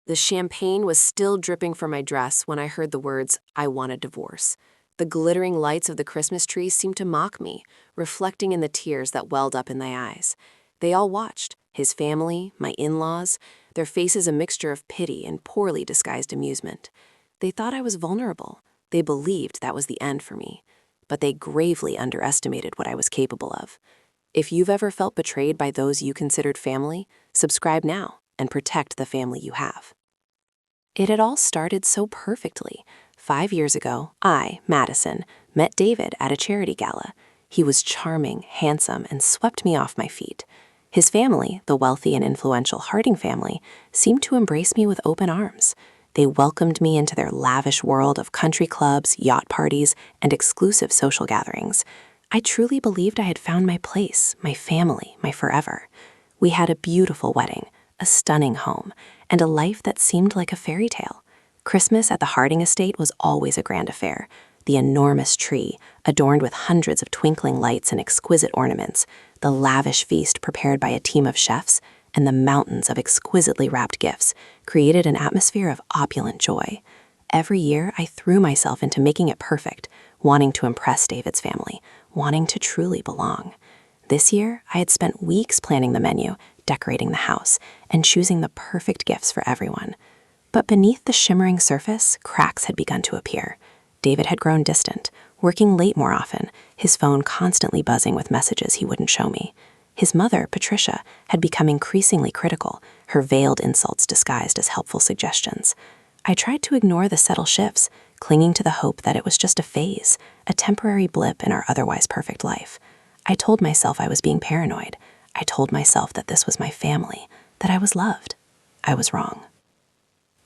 The champagne was still dripping from my dress when I heard the words, "I want a divorce." The glittering lights of the Christmas tree seemed to mock me, reflecting in the tears that welled up in my eyes. They all watched, his family, my in-laws, their faces a mixture of pity and poorly disguised amusement. They thought I was vulnerable. They believed that was the end for me. But they gravely underestimated what I was capable of. If you've ever felt betrayed by those you considered family, subscribe now and protect the family you have. It had all started so perfectly. 5 years ago, I, Madison, met David at a charity gala. He was charming, handsome, and swept me off my feet. His family, the wealthy and influential Harding family, seemed to embrace me with open arms. They welcomed me into their lavish world of country clubs, yacht parties, and exclusive social gatherings. I truly believed I had found my place, my family, my forever. We had a beautiful wedding, a stunning home, and a life that seemed like a fairy tale. Christmas at the Harding estate was always a grand affair. The enormous tree, adorned with hundreds of twinkling lights and exquisite ornaments, the lavish feast prepared by a team of chefs, and the mountains of exquisitely wrapped gifts created an atmosphere of opulent joy. Every year, I threw myself into making it perfect, wanting to impress David's family, wanting to truly belong. This year, I had spent weeks planning the menu, decorating the house, and choosing the perfect gifts for everyone. But beneath the shimmering surface, cracks had begun to appear. David had grown distant, working late more often, his phone constantly buzzing with messages he wouldn't show me. His mother, Patricia, had become increasingly critical, her veiled insults disguised as helpful suggestions. I tried to ignore the subtle shifts, clinging to the hope that it was just a phase, a temporary blip in our otherwise perfect life. I told myself I was being paranoid. I told myself that this was my family, that I was loved. I was wrong.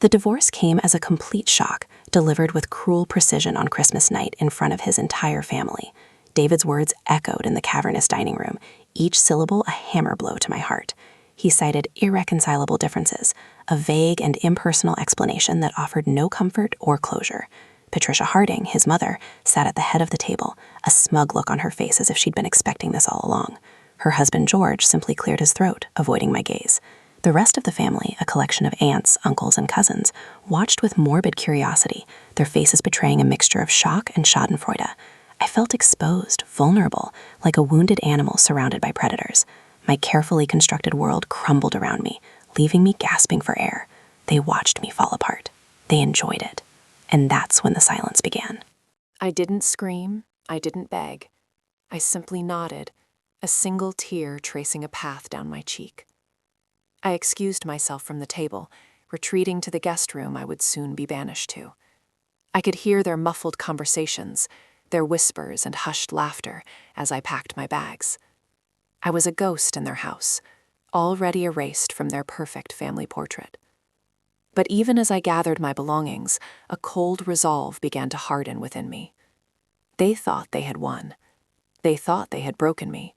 The divorce came as a complete shock, delivered with cruel precision on Christmas night in front of his entire family. David's words echoed in the cavernous dining room, each syllable a hammer blow to my heart. He cited irreconcilable differences, a vague and impersonal explanation that offered no comfort or closure. Patricia Harding, his mother, sat at the head of the table, a smug look on her face as if she'd been expecting this all along. Her husband, George, simply cleared his throat, avoiding my gaze. The rest of the family, a collection of aunts, uncles, and cousins, watched with morbid curiosity, their faces betraying a mixture of shock and schadenfreude. I felt exposed, vulnerable, like a wounded animal surrounded by predators. My carefully constructed world crumbled around me, leaving me gasping for air. They watched me fall apart. They enjoyed it. And that's when the silence began. I didn't scream. I didn't beg. I simply nodded, a single tear tracing a path down my cheek. I excused myself from the table, retreating to the guest room I would soon be banished to. I could hear their muffled conversations, their whispers and hushed laughter as I packed my bags. I was a ghost in their house, already erased from their perfect family portrait. But even as I gathered my belongings, a cold resolve began to harden within me. They thought they had won. They thought they had broken me.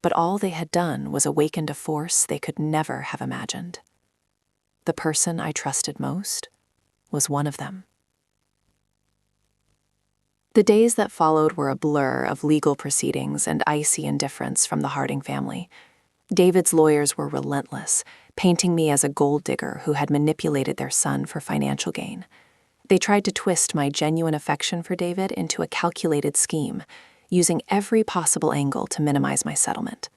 But all they had done was awakened a force they could never have imagined. The person I trusted most was one of them. The days that followed were a blur of legal proceedings and icy indifference from the Harding family. David's lawyers were relentless, painting me as a gold digger who had manipulated their son for financial gain. They tried to twist my genuine affection for David into a calculated scheme, using every possible angle to minimize my settlement.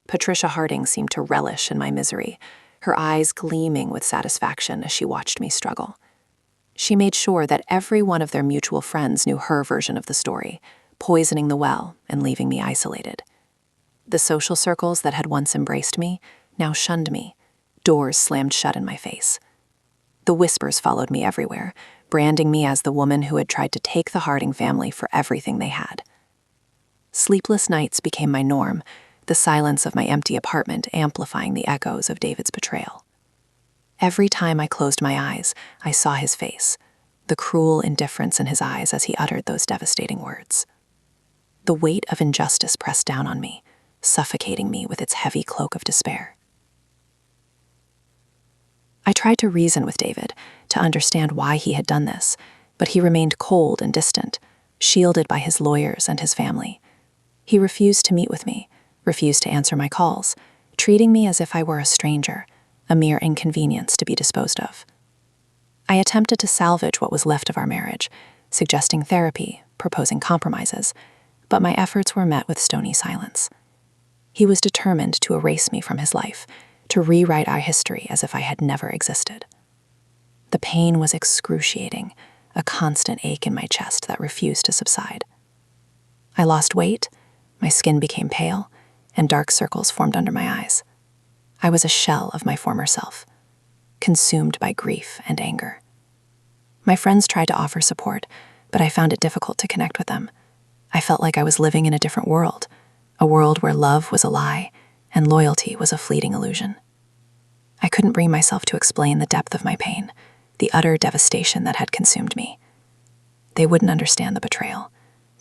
Patricia Harding seemed to relish in my misery, her eyes gleaming with satisfaction as she watched me struggle. She made sure that every one of their mutual friends knew her version of the story, poisoning the well and leaving me isolated. The social circles that had once embraced me now shunned me, doors slammed shut in my face. The whispers followed me everywhere, branding me as the woman who had tried to take the Harding family for everything they had. Sleepless nights became my norm, the silence of my empty apartment amplifying the echoes of David's betrayal. Every time I closed my eyes, I saw his face, the cruel indifference in his eyes as he uttered those devastating words. The weight of injustice pressed down on me, suffocating me with its heavy cloak of despair. I tried to reason with David, to understand why he had done this, but he remained cold and distant, shielded by his lawyers and his family. He refused to meet with me, refused to answer my calls, treating me as if I were a stranger, a mere inconvenience to be disposed of. I attempted to salvage what was left of our marriage, suggesting therapy, proposing compromises, but my efforts were met with stony silence. He was determined to erase me from his life, to rewrite our history as if I had never existed. The pain was excruciating, a constant ache in my chest that refused to subside. I lost weight, my skin became pale, and dark circles formed under my eyes. I was a shell of my former self, consumed by grief and anger. My friends tried to offer support, but I found it difficult to connect with them. I felt like I was living in a different world, a world where love was a lie and loyalty was a fleeting illusion. I couldn't bring myself to explain the depth of my pain, the utter devastation that had consumed me. They wouldn't understand the betrayal,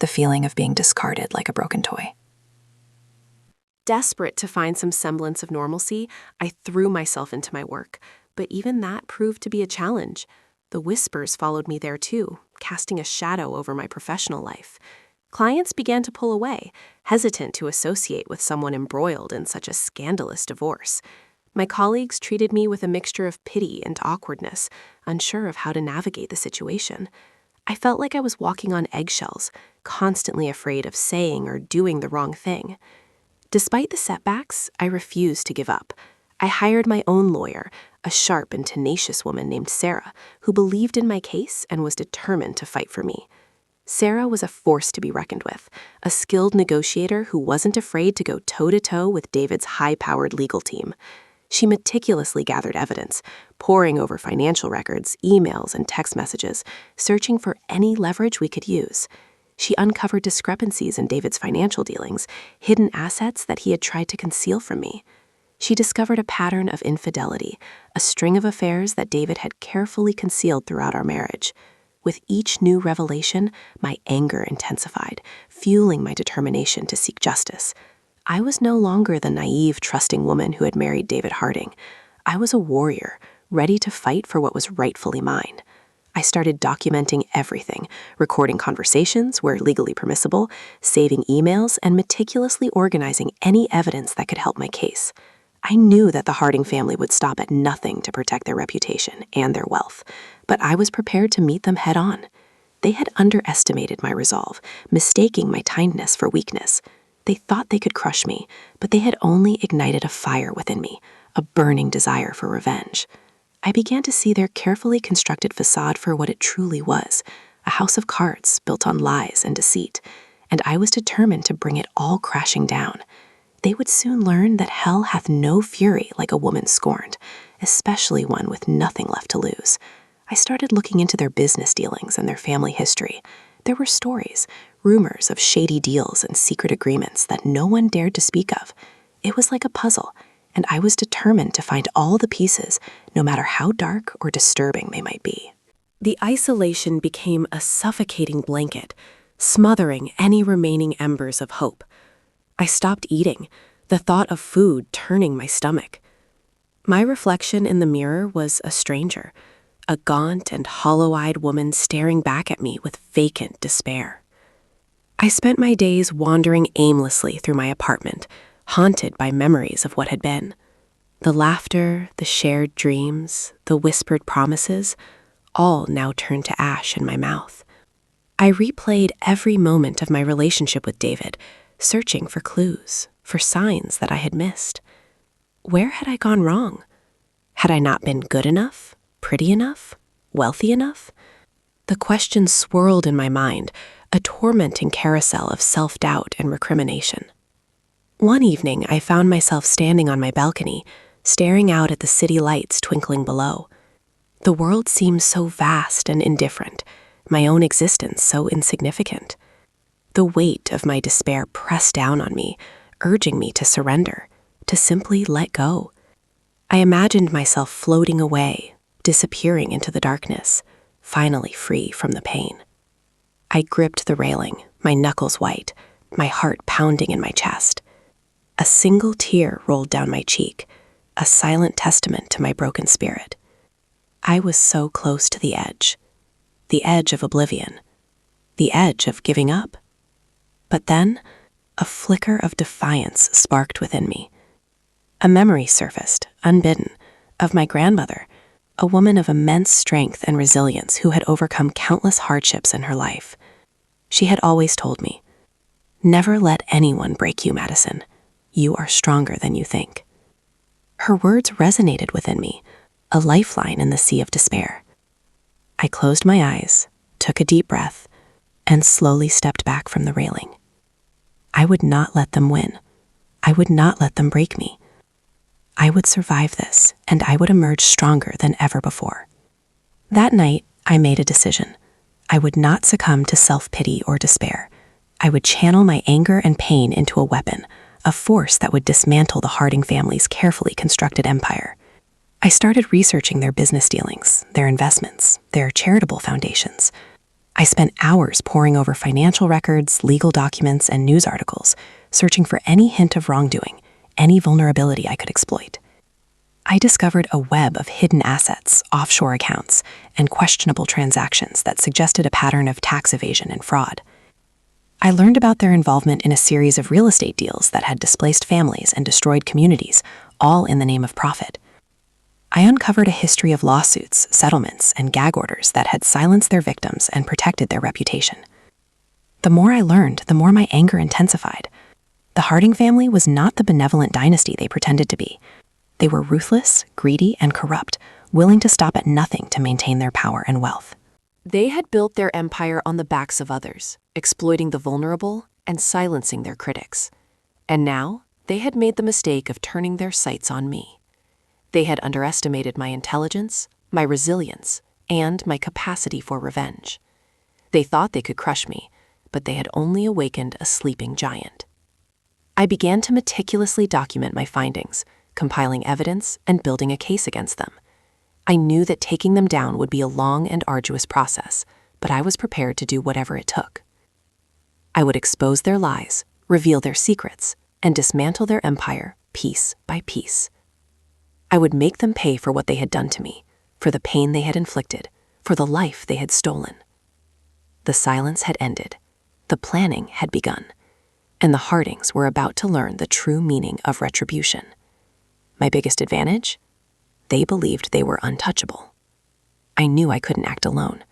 the feeling of being discarded like a broken toy. Desperate to find some semblance of normalcy, I threw myself into my work, but even that proved to be a challenge. The whispers followed me there too, casting a shadow over my professional life. Clients began to pull away, hesitant to associate with someone embroiled in such a scandalous divorce. My colleagues treated me with a mixture of pity and awkwardness, unsure of how to navigate the situation. I felt like I was walking on eggshells, constantly afraid of saying or doing the wrong thing. Despite the setbacks, I refused to give up. I hired my own lawyer, a sharp and tenacious woman named Sarah, who believed in my case and was determined to fight for me. Sarah was a force to be reckoned with, a skilled negotiator who wasn't afraid to go toe-to-toe with David's high-powered legal team. She meticulously gathered evidence, poring over financial records, emails, and text messages, searching for any leverage we could use. She uncovered discrepancies in David's financial dealings, hidden assets that he had tried to conceal from me. She discovered a pattern of infidelity, a string of affairs that David had carefully concealed throughout our marriage. With each new revelation, my anger intensified, fueling my determination to seek justice. I was no longer the naive, trusting woman who had married David Harding. I was a warrior, ready to fight for what was rightfully mine. I started documenting everything, recording conversations where legally permissible, saving emails, and meticulously organizing any evidence that could help my case. I knew that the Harding family would stop at nothing to protect their reputation and their wealth, but I was prepared to meet them head-on. They had underestimated my resolve, mistaking my kindness for weakness. They thought they could crush me, but they had only ignited a fire within me, a burning desire for revenge. I began to see their carefully constructed facade for what it truly was, a house of cards built on lies and deceit, and I was determined to bring it all crashing down. They would soon learn that hell hath no fury like a woman scorned, especially one with nothing left to lose. I started looking into their business dealings and their family history. There were stories, rumors of shady deals and secret agreements that no one dared to speak of. It was like a puzzle, and I was determined to find all the pieces, no matter how dark or disturbing they might be. The isolation became a suffocating blanket, smothering any remaining embers of hope. I stopped eating, the thought of food turning my stomach. My reflection in the mirror was a stranger, a gaunt and hollow-eyed woman staring back at me with vacant despair. I spent my days wandering aimlessly through my apartment, haunted by memories of what had been. The laughter, the shared dreams, the whispered promises, all now turned to ash in my mouth. I replayed every moment of my relationship with David, searching for clues, for signs that I had missed. Where had I gone wrong? Had I not been good enough, pretty enough, wealthy enough? The questions swirled in my mind, a tormenting carousel of self-doubt and recrimination. One evening, I found myself standing on my balcony, staring out at the city lights twinkling below. The world seemed so vast and indifferent, my own existence so insignificant. The weight of my despair pressed down on me, urging me to surrender, to simply let go. I imagined myself floating away, disappearing into the darkness, finally free from the pain. I gripped the railing, my knuckles white, my heart pounding in my chest. A single tear rolled down my cheek, a silent testament to my broken spirit. I was so close to the edge of oblivion, the edge of giving up. But then, a flicker of defiance sparked within me. A memory surfaced, unbidden, of my grandmother, a woman of immense strength and resilience who had overcome countless hardships in her life. She had always told me, "Never let anyone break you, Madison. You are stronger than you think." Her words resonated within me, a lifeline in the sea of despair. I closed my eyes, took a deep breath, and slowly stepped back from the railing. I would not let them win. I would not let them break me. I would survive this, and I would emerge stronger than ever before. That night, I made a decision. I would not succumb to self-pity or despair. I would channel my anger and pain into a weapon, a force that would dismantle the Harding family's carefully constructed empire. I started researching their business dealings, their investments, their charitable foundations. I spent hours poring over financial records, legal documents, and news articles, searching for any hint of wrongdoing, any vulnerability I could exploit. I discovered a web of hidden assets, offshore accounts, and questionable transactions that suggested a pattern of tax evasion and fraud. I learned about their involvement in a series of real estate deals that had displaced families and destroyed communities, all in the name of profit. I uncovered a history of lawsuits, settlements, and gag orders that had silenced their victims and protected their reputation. The more I learned, the more my anger intensified. The Harding family was not the benevolent dynasty they pretended to be. They were ruthless, greedy, and corrupt, willing to stop at nothing to maintain their power and wealth. They had built their empire on the backs of others, exploiting the vulnerable and silencing their critics. And now, they had made the mistake of turning their sights on me. They had underestimated my intelligence, my resilience, and my capacity for revenge. They thought they could crush me, but they had only awakened a sleeping giant. I began to meticulously document my findings, compiling evidence and building a case against them. I knew that taking them down would be a long and arduous process, but I was prepared to do whatever it took. I would expose their lies, reveal their secrets, and dismantle their empire piece by piece. I would make them pay for what they had done to me, for the pain they had inflicted, for the life they had stolen. The silence had ended. The planning had begun, and the Hardings were about to learn the true meaning of retribution. My biggest advantage? They believed they were untouchable. I knew I couldn't act alone.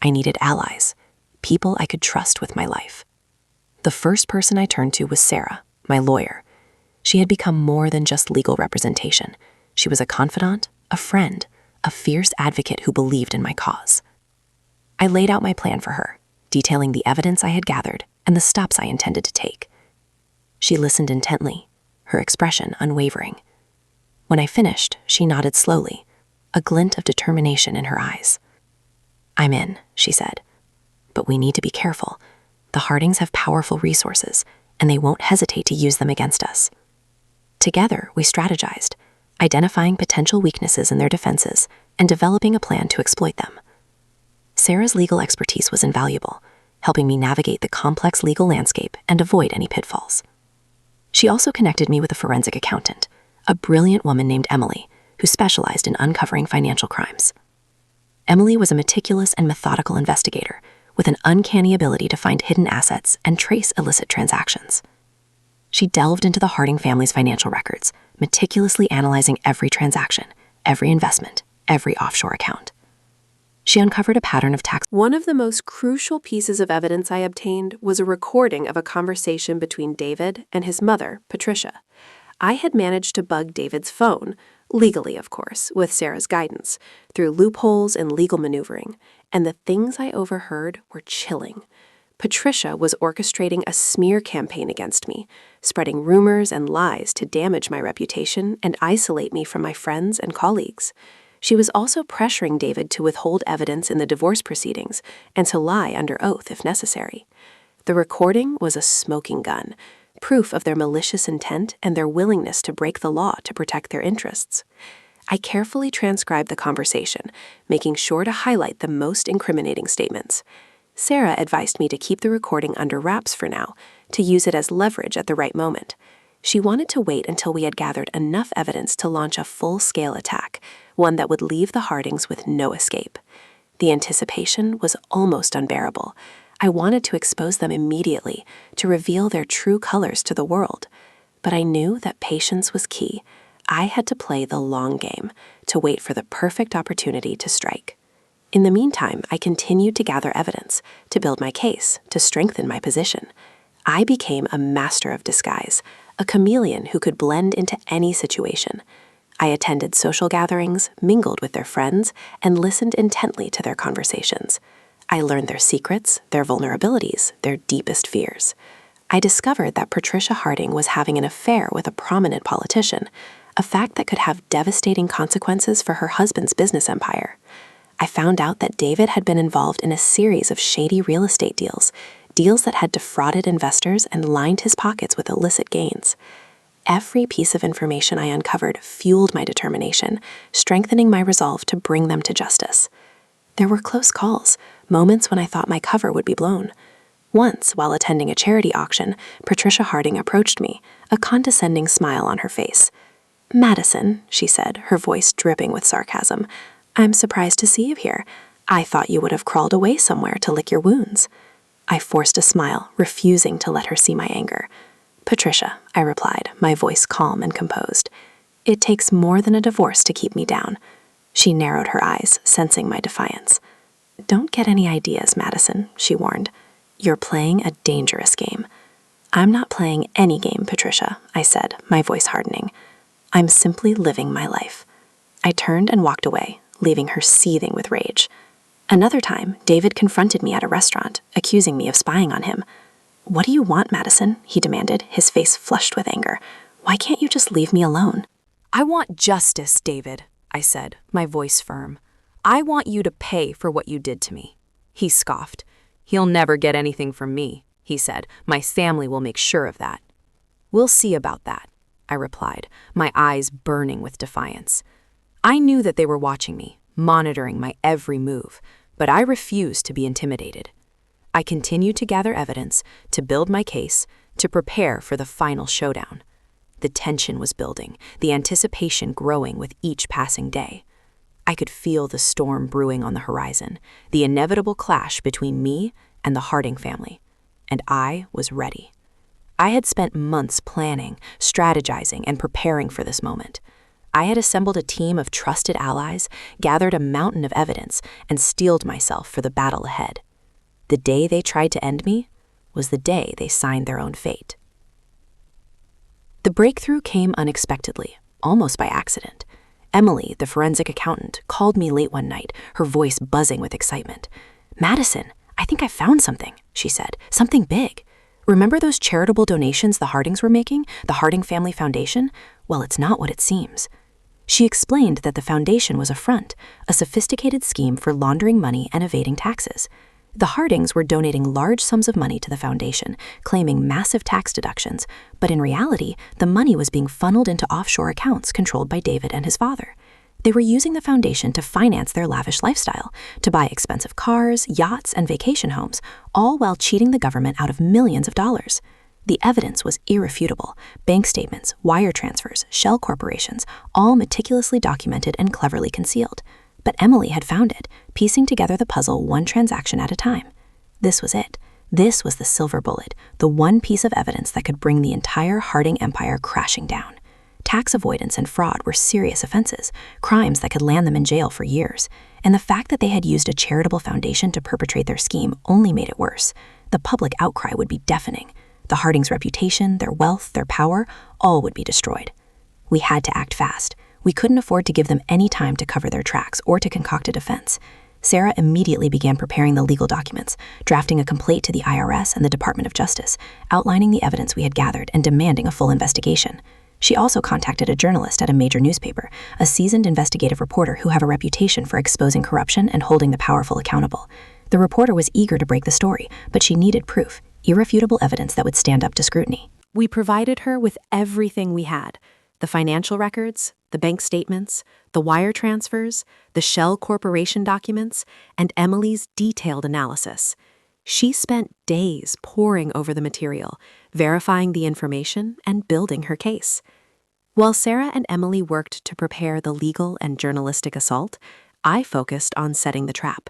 I needed allies, people I could trust with my life. The first person I turned to was Sarah, my lawyer. She had become more than just legal representation. She was a confidant, a friend, a fierce advocate who believed in my cause. I laid out my plan for her, detailing the evidence I had gathered and the steps I intended to take. She listened intently, her expression unwavering. When I finished, she nodded slowly, a glint of determination in her eyes. "I'm in," she said. "But we need to be careful. The Hardings have powerful resources, and they won't hesitate to use them against us." Together, we strategized, identifying potential weaknesses in their defenses and developing a plan to exploit them. Sarah's legal expertise was invaluable, helping me navigate the complex legal landscape and avoid any pitfalls. She also connected me with a forensic accountant, a brilliant woman named Emily, who specialized in uncovering financial crimes. Emily was a meticulous and methodical investigator with an uncanny ability to find hidden assets and trace illicit transactions. She delved into the Harding family's financial records, meticulously analyzing every transaction, every investment, every offshore account. She uncovered a pattern of tax. One of the most crucial pieces of evidence I obtained was a recording of a conversation between David and his mother, Patricia. I had managed to bug David's phone, legally of course, with Sarah's guidance, through loopholes and legal maneuvering, and the things I overheard were chilling. Patricia was orchestrating a smear campaign against me, spreading rumors and lies to damage my reputation and isolate me from my friends and colleagues. She was also pressuring David to withhold evidence in the divorce proceedings and to lie under oath if necessary. The recording was a smoking gun, proof of their malicious intent and their willingness to break the law to protect their interests. I carefully transcribed the conversation, making sure to highlight the most incriminating statements. Sarah advised me to keep the recording under wraps for now, to use it as leverage at the right moment. She wanted to wait until we had gathered enough evidence to launch a full-scale attack, one that would leave the Hardings with no escape. The anticipation was almost unbearable. I wanted to expose them immediately, to reveal their true colors to the world. But I knew that patience was key. I had to play the long game, to wait for the perfect opportunity to strike. In the meantime, I continued to gather evidence, to build my case, to strengthen my position. I became a master of disguise, a chameleon who could blend into any situation. I attended social gatherings, mingled with their friends, and listened intently to their conversations. I learned their secrets, their vulnerabilities, their deepest fears. I discovered that Patricia Harding was having an affair with a prominent politician, a fact that could have devastating consequences for her husband's business empire. I found out that David had been involved in a series of shady real estate deals that had defrauded investors and lined his pockets with illicit gains. Every piece of information I uncovered fueled my determination, strengthening my resolve to bring them to justice. There were close calls, moments when I thought my cover would be blown. Once, while attending a charity auction, Patricia Harding approached me, a condescending smile on her face. "Madison," she said, her voice dripping with sarcasm, "I'm surprised to see you here. I thought you would have crawled away somewhere to lick your wounds." I forced a smile, refusing to let her see my anger. "Patricia," I replied, my voice calm and composed. "It takes more than a divorce to keep me down." She narrowed her eyes, sensing my defiance. "Don't get any ideas, Madison," she warned. "You're playing a dangerous game." "I'm not playing any game, Patricia," I said, my voice hardening. "I'm simply living my life." I turned and walked away, leaving her seething with rage. Another time, David confronted me at a restaurant, accusing me of spying on him. "What do you want, Madison?" he demanded, his face flushed with anger. "Why can't you just leave me alone?" "I want justice, David," I said, my voice firm. "I want you to pay for what you did to me." He scoffed. "He'll never get anything from me," he said. "My family will make sure of that." "We'll see about that," I replied, my eyes burning with defiance. I knew that they were watching me, monitoring my every move, but I refused to be intimidated. I continued to gather evidence, to build my case, to prepare for the final showdown. The tension was building, the anticipation growing with each passing day. I could feel the storm brewing on the horizon, the inevitable clash between me and the Harding family, and I was ready. I had spent months planning, strategizing, and preparing for this moment. I had assembled a team of trusted allies, gathered a mountain of evidence, and steeled myself for the battle ahead. The day they tried to end me was the day they signed their own fate. The breakthrough came unexpectedly, almost by accident. Emily, the forensic accountant, called me late one night, her voice buzzing with excitement. "Madison, I think I found something," she said. "Something big. Remember those charitable donations the Hardings were making, the Harding Family Foundation? Well, it's not what it seems." She explained that the foundation was a front, a sophisticated scheme for laundering money and evading taxes. The Hardings were donating large sums of money to the foundation, claiming massive tax deductions, but in reality, the money was being funneled into offshore accounts controlled by David and his father. They were using the foundation to finance their lavish lifestyle, to buy expensive cars, yachts, and vacation homes, all while cheating the government out of millions of dollars. The evidence was irrefutable. Bank statements, wire transfers, shell corporations, all meticulously documented and cleverly concealed. But Emily had found it, piecing together the puzzle one transaction at a time. This was it. This was the silver bullet, the one piece of evidence that could bring the entire Harding empire crashing down. Tax avoidance and fraud were serious offenses, crimes that could land them in jail for years. And the fact that they had used a charitable foundation to perpetrate their scheme only made it worse. The public outcry would be deafening. The Hardings' reputation, their wealth, their power, all would be destroyed. We had to act fast. We couldn't afford to give them any time to cover their tracks or to concoct a defense. Sarah immediately began preparing the legal documents, drafting a complaint to the IRS and the Department of Justice, outlining the evidence we had gathered and demanding a full investigation. She also contacted a journalist at a major newspaper, a seasoned investigative reporter who have a reputation for exposing corruption and holding the powerful accountable. The reporter was eager to break the story, but she needed proof, irrefutable evidence that would stand up to scrutiny. We provided her with everything we had: the financial records, the bank statements, the wire transfers, the Shell Corporation documents, and Emily's detailed analysis. She spent days poring over the material, verifying the information, and building her case. While Sarah and Emily worked to prepare the legal and journalistic assault, I focused on setting the trap.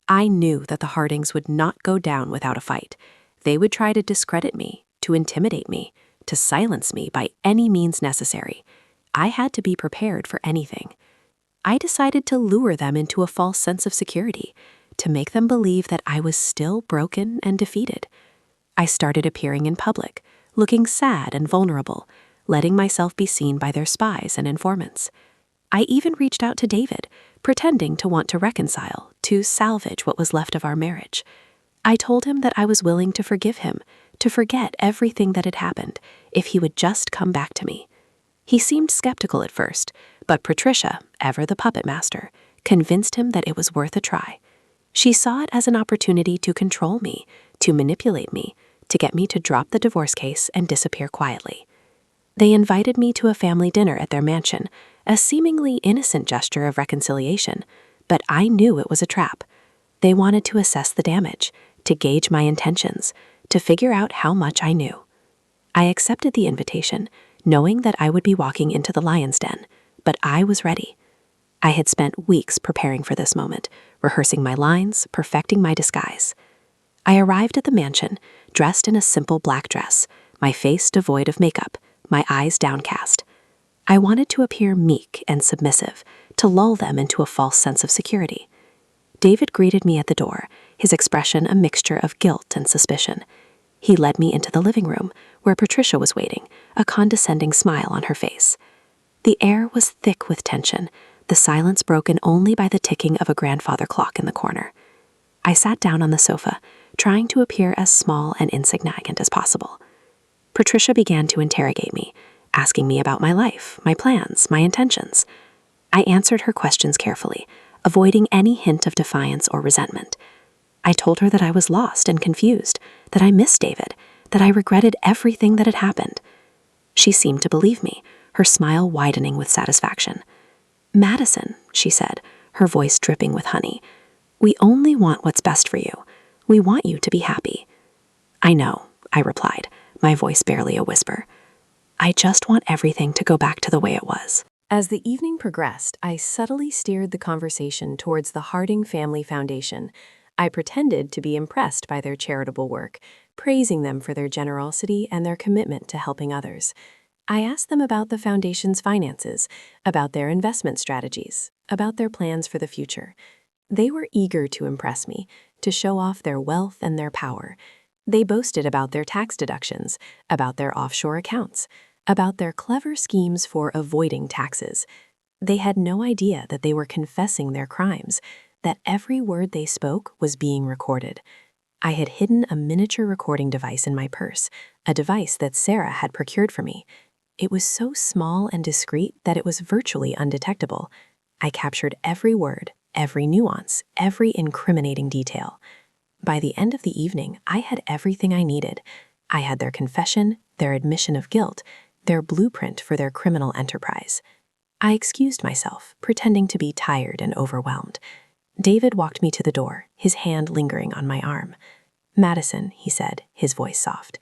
I knew that the Hardings would not go down without a fight. They would try to discredit me, to intimidate me, to silence me by any means necessary. I had to be prepared for anything. I decided to lure them into a false sense of security, to make them believe that I was still broken and defeated. I started appearing in public, looking sad and vulnerable, letting myself be seen by their spies and informants. I even reached out to David, pretending to want to reconcile, to salvage what was left of our marriage. I told him that I was willing to forgive him, to forget everything that had happened, if he would just come back to me. He seemed skeptical at first, but Patricia, ever the puppet master, convinced him that it was worth a try. She saw it as an opportunity to control me, to manipulate me, to get me to drop the divorce case and disappear quietly. They invited me to a family dinner at their mansion, a seemingly innocent gesture of reconciliation, but I knew it was a trap. They wanted to assess the damage, to gauge my intentions, to figure out how much I knew. I accepted the invitation, knowing that I would be walking into the lion's den, but I was ready. I had spent weeks preparing for this moment, rehearsing my lines, perfecting my disguise. I arrived at the mansion, dressed in a simple black dress, my face devoid of makeup, my eyes downcast. I wanted to appear meek and submissive, to lull them into a false sense of security. David greeted me at the door, his expression a mixture of guilt and suspicion. He led me into the living room, where Patricia was waiting, a condescending smile on her face. The air was thick with tension, the silence broken only by the ticking of a grandfather clock in the corner. I sat down on the sofa, trying to appear as small and insignificant as possible. Patricia began to interrogate me, asking me about my life, my plans, my intentions. I answered her questions carefully, avoiding any hint of defiance or resentment. I told her that I was lost and confused, that I missed David, that I regretted everything that had happened. She seemed to believe me, her smile widening with satisfaction. "Madison," she said, her voice dripping with honey, "we only want what's best for you. We want you to be happy." "I know," I replied, my voice barely a whisper. "I just want everything to go back to the way it was." As the evening progressed, I subtly steered the conversation towards the Harding Family Foundation. I pretended to be impressed by their charitable work, praising them for their generosity and their commitment to helping others. I asked them about the foundation's finances, about their investment strategies, about their plans for the future. They were eager to impress me, to show off their wealth and their power. They boasted about their tax deductions, about their offshore accounts, about their clever schemes for avoiding taxes. They had no idea that they were confessing their crimes, that every word they spoke was being recorded. I had hidden a miniature recording device in my purse, a device that Sarah had procured for me. It was so small and discreet that it was virtually undetectable. I captured every word, every nuance, every incriminating detail. By the end of the evening, I had everything I needed. I had their confession, their admission of guilt, their blueprint for their criminal enterprise. I excused myself, pretending to be tired and overwhelmed. David walked me to the door, his hand lingering on my arm. "Madison," he said, his voice soft,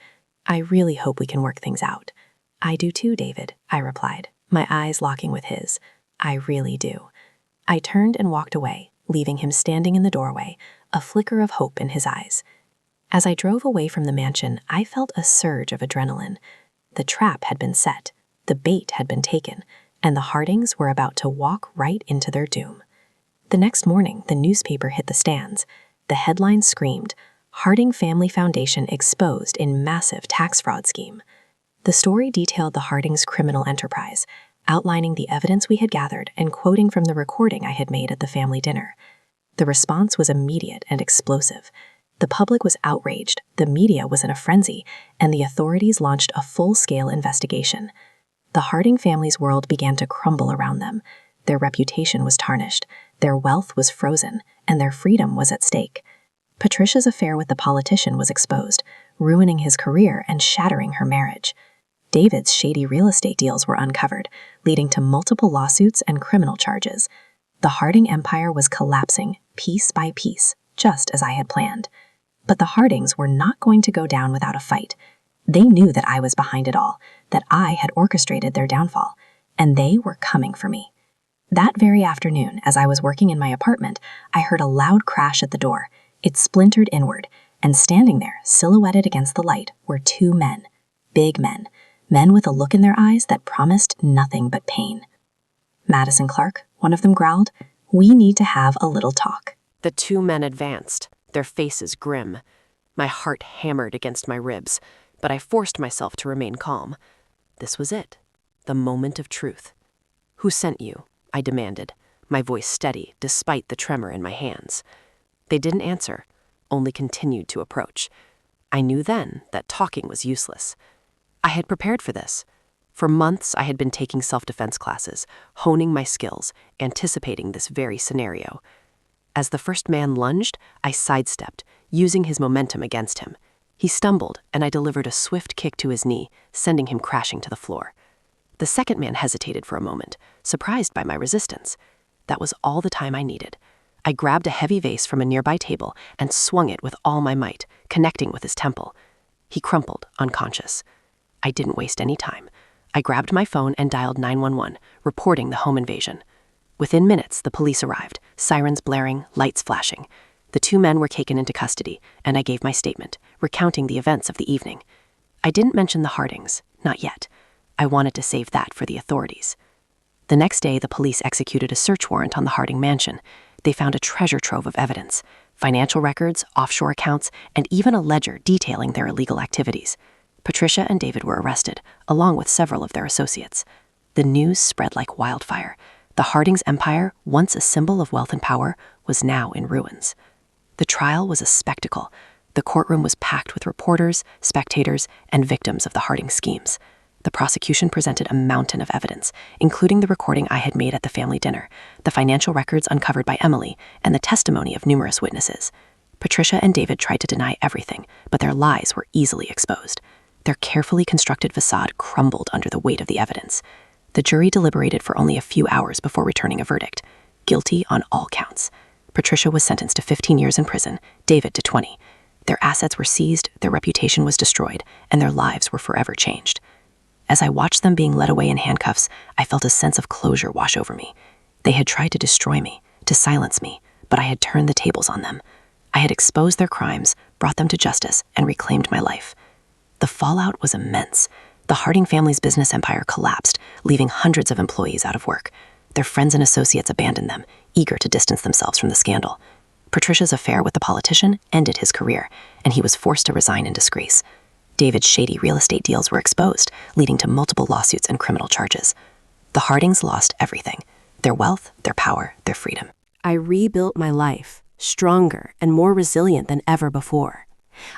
"I really hope we can work things out." "I do too, David," I replied, my eyes locking with his. "I really do." I turned and walked away, leaving him standing in the doorway, a flicker of hope in his eyes. As I drove away from the mansion, I felt a surge of adrenaline. The trap had been set, the bait had been taken, and the Hardings were about to walk right into their doom. The next morning, the newspaper hit the stands. The headline screamed, "Harding Family Foundation exposed in massive tax fraud scheme." The story detailed the Hardings' criminal enterprise, outlining the evidence we had gathered and quoting from the recording I had made at the family dinner. The response was immediate and explosive. The public was outraged, the media was in a frenzy, and the authorities launched a full-scale investigation. The Harding family's world began to crumble around them. Their reputation was tarnished, their wealth was frozen, and their freedom was at stake. Patricia's affair with the politician was exposed, ruining his career and shattering her marriage. David's shady real estate deals were uncovered, leading to multiple lawsuits and criminal charges. The Harding empire was collapsing, piece by piece, just as I had planned. But the Hardings were not going to go down without a fight. They knew that I was behind it all, that I had orchestrated their downfall, and they were coming for me. That very afternoon, as I was working in my apartment, I heard a loud crash at the door. It splintered inward, and standing there, silhouetted against the light, were two men. Big men. men with a look in their eyes that promised nothing but pain. "Madison Clark," one of them growled, "we need to have a little talk." The two men advanced, their faces grim. My heart hammered against my ribs, but I forced myself to remain calm. This was it, the moment of truth. "Who sent you?" I demanded, my voice steady despite the tremor in my hands. They didn't answer, only continued to approach. I knew then that talking was useless. I had prepared for this. For months, I had been taking self-defense classes, honing my skills, anticipating this very scenario. As the first man lunged, I sidestepped, using his momentum against him. He stumbled, and I delivered a swift kick to his knee, sending him crashing to the floor. The second man hesitated for a moment, surprised by my resistance. That was all the time I needed. I grabbed a heavy vase from a nearby table and swung it with all my might, connecting with his temple. He crumpled, unconscious. I didn't waste any time. I grabbed my phone and dialed 911, reporting the home invasion. Within minutes, the police arrived, sirens blaring, lights flashing. The two men were taken into custody, and I gave my statement, recounting the events of the evening. I didn't mention the Hardings, not yet. I wanted to save that for the authorities. The next day, the police executed a search warrant on the Harding mansion. They found a treasure trove of evidence, financial records, offshore accounts, and even a ledger detailing their illegal activities. Patricia and David were arrested, along with several of their associates. The news spread like wildfire. The Hardings' empire, once a symbol of wealth and power, was now in ruins. The trial was a spectacle. The courtroom was packed with reporters, spectators, and victims of the Harding schemes. The prosecution presented a mountain of evidence, including the recording I had made at the family dinner, the financial records uncovered by Emily, and the testimony of numerous witnesses. Patricia and David tried to deny everything, but their lies were easily exposed. Their carefully constructed facade crumbled under the weight of the evidence. The jury deliberated for only a few hours before returning a verdict, guilty on all counts. Patricia was sentenced to 15 years in prison, David to 20. Their assets were seized, their reputation was destroyed, and their lives were forever changed. As I watched them being led away in handcuffs, I felt a sense of closure wash over me. They had tried to destroy me, to silence me, but I had turned the tables on them. I had exposed their crimes, brought them to justice, and reclaimed my life. The fallout was immense. The Harding family's business empire collapsed, leaving hundreds of employees out of work. Their friends and associates abandoned them, eager to distance themselves from the scandal. Patricia's affair with the politician ended his career, and he was forced to resign in disgrace. David's shady real estate deals were exposed, leading to multiple lawsuits and criminal charges. The Hardings lost everything: their wealth, their power, their freedom. I rebuilt my life, stronger and more resilient than ever before.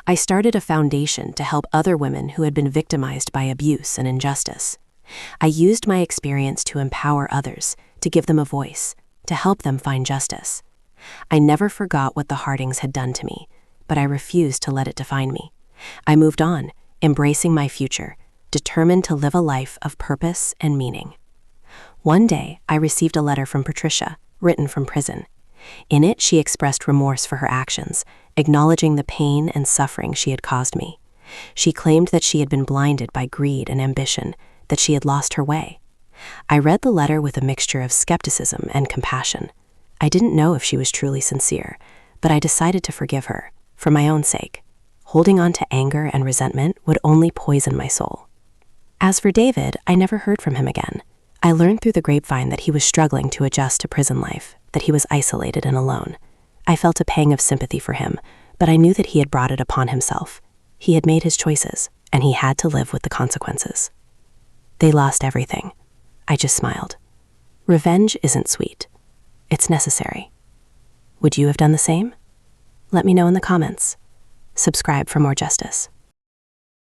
I started a foundation to help other women who had been victimized by abuse and injustice. I used my experience to empower others, to give them a voice, to help them find justice. I never forgot what the Hardings had done to me, but I refused to let it define me. I moved on, embracing my future, determined to live a life of purpose and meaning. One day, I received a letter from Patricia, written from prison. In it, she expressed remorse for her actions, acknowledging the pain and suffering she had caused me. She claimed that she had been blinded by greed and ambition, that she had lost her way. I read the letter with a mixture of skepticism and compassion. I didn't know if she was truly sincere, but I decided to forgive her, for my own sake. Holding on to anger and resentment would only poison my soul. As for David, I never heard from him again. I learned through the grapevine that he was struggling to adjust to prison life, that he was isolated and alone. I felt a pang of sympathy for him, but I knew that he had brought it upon himself. He had made his choices, and he had to live with the consequences. They lost everything. I just smiled. Revenge isn't sweet. It's necessary. Would you have done the same? Let me know in the comments. Subscribe for more justice.